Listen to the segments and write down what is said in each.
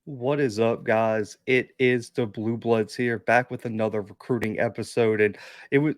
What is up, guys? It is the Bluebloods here, back with another recruiting episode. And it was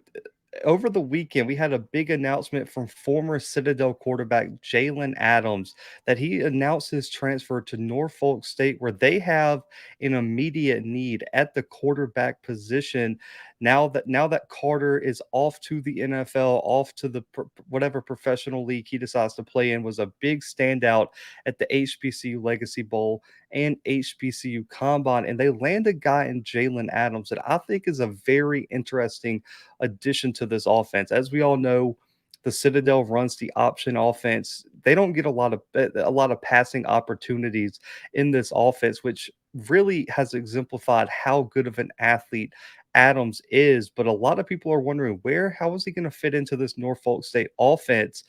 over the weekend, we had a big announcement from former Citadel quarterback Jaylan Adams that he announced his transfer to Norfolk State, where they have an immediate need at the quarterback position. Now that Carter is off to the NFL, off to the whatever professional league he decides to play in, was a big standout at the HBCU Legacy Bowl and HBCU Combine, and they land a guy in Jaylan Adams that I think is a very interesting addition to this offense. As we all know, the Citadel runs the option offense. They don't get a lot of passing opportunities in this offense, which really has exemplified how good of an athlete Adams is. But a lot of people are wondering how is he going to fit into this Norfolk State offense?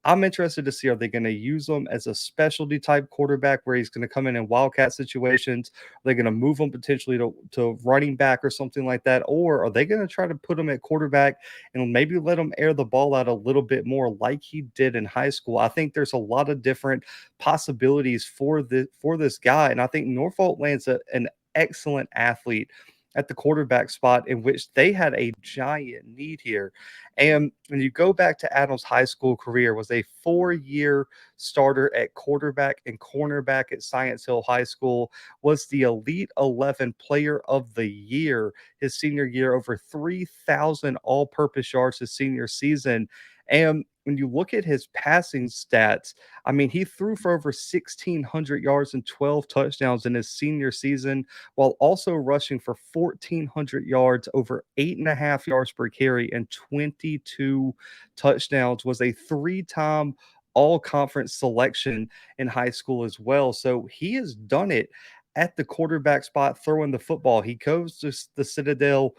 I'm interested to see, are they going to use him as a specialty type quarterback where he's going to come in wildcat situations? Are they going to move him potentially to running back or something like that? Or are they going to try to put him at quarterback and maybe let him air the ball out a little bit more like he did in high school? I think there's a lot of different possibilities for this guy. And I think Norfolk lands an excellent athlete at the quarterback spot, in which they had a giant need here. And when you go back to Adams' high school career, was a 4-year starter at quarterback and cornerback at Science Hill High School, was the Elite 11 Player of the Year his senior year, over 3,000 all-purpose yards his senior season. And when you look at his passing stats, I mean, he threw for over 1,600 yards and 12 touchdowns in his senior season, while also rushing for 1,400 yards, over 8.5 yards per carry, and 22 touchdowns. Was a three-time all conference selection in high school as well. So he has done it at the quarterback spot, throwing the football. He goes to the Citadel,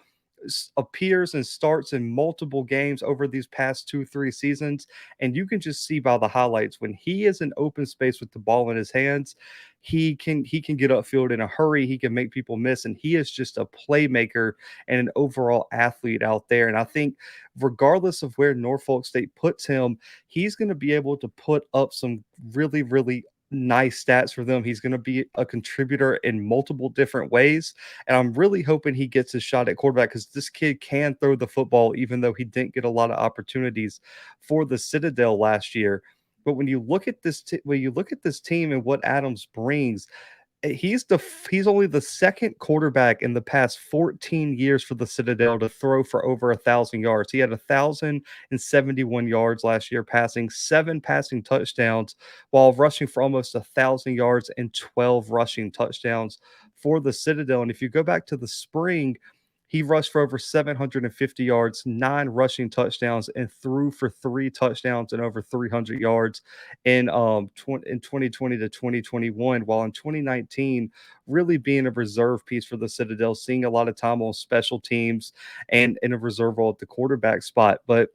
appears and starts in multiple games over these past 2-3 seasons, and you can just see by the highlights, when he is in open space with the ball in his hands, he can get upfield in a hurry. He can make people miss, and he is just a playmaker and an overall athlete out there. And I think, regardless of where Norfolk State puts him, he's going to be able to put up some really, really nice stats for them. He's going to be a contributor in multiple different ways. And I'm really hoping he gets his shot at quarterback, because this kid can throw the football, even though he didn't get a lot of opportunities for the Citadel last year. But when you look at this team and what Adams brings, he's only the second quarterback in the past 14 years for the Citadel to throw for over 1,000 yards. He had 1,071 yards last year passing, 7 passing touchdowns, while rushing for almost 1,000 yards and 12 rushing touchdowns for the Citadel. And if you go back to the spring, he rushed for over 750 yards, 9 rushing touchdowns, and threw for 3 touchdowns and over 300 yards in 2020 to 2021. While in 2019, really being a reserve piece for the Citadel, seeing a lot of time on special teams and in a reserve role at the quarterback spot. But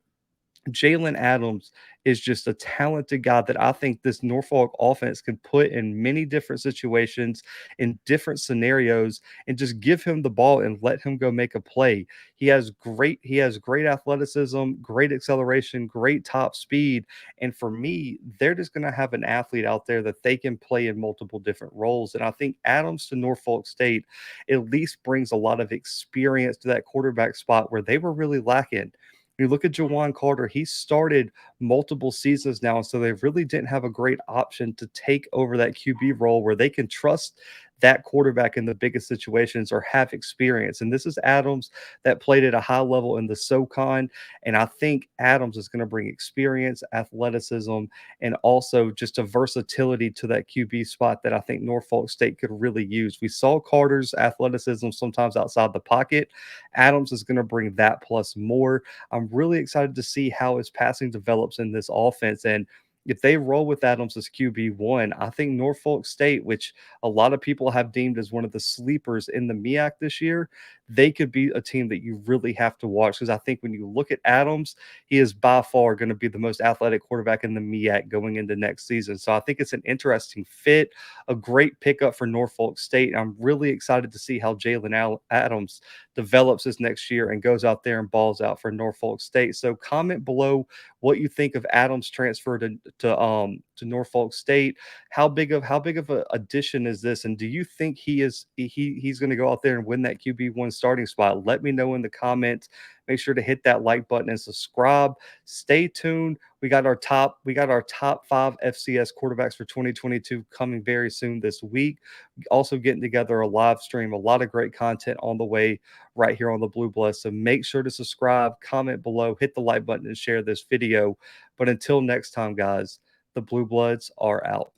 Jaylan Adams is just a talented guy that I think this Norfolk offense can put in many different situations, in different scenarios, and just give him the ball and let him go make a play. He has great athleticism, great acceleration, great top speed, and for me, they're just going to have an athlete out there that they can play in multiple different roles. And I think Adams to Norfolk State at least brings a lot of experience to that quarterback spot where they were really lacking. You look at Jawan Carter, he started multiple seasons now, and so they really didn't have a great option to take over that QB role where they can trust that quarterback in the biggest situations or have experience. And this is Adams, that played at a high level in the SoCon. And I think Adams is going to bring experience, athleticism, and also just a versatility to that QB spot that I think Norfolk State could really use. We saw Carter's athleticism sometimes outside the pocket. Adams is going to bring that plus more. I'm really excited to see how his passing develops in this offense. And if they roll with Adams as QB1, I think Norfolk State, which a lot of people have deemed as one of the sleepers in the MEAC this year, they could be a team that you really have to watch. Because I think when you look at Adams, he is by far going to be the most athletic quarterback in the MEAC going into next season. So I think it's an interesting fit, a great pickup for Norfolk State. I'm really excited to see how Jaylan Adams develops this next year and goes out there and balls out for Norfolk State. So comment below what you think of Adams' transfer to to Norfolk State. How big of a addition is this? And do you think he's going to go out there and win that QB1 starting spot? Let me know in the comments. Make sure to hit that like button and subscribe. Stay tuned. We got our top 5 FCS quarterbacks for 2022 coming very soon this week. Also getting together a live stream, a lot of great content on the way right here on the Blue Bloods. So make sure to subscribe, comment below, hit the like button, and share this video. But until next time, guys, the Blue Bloods are out.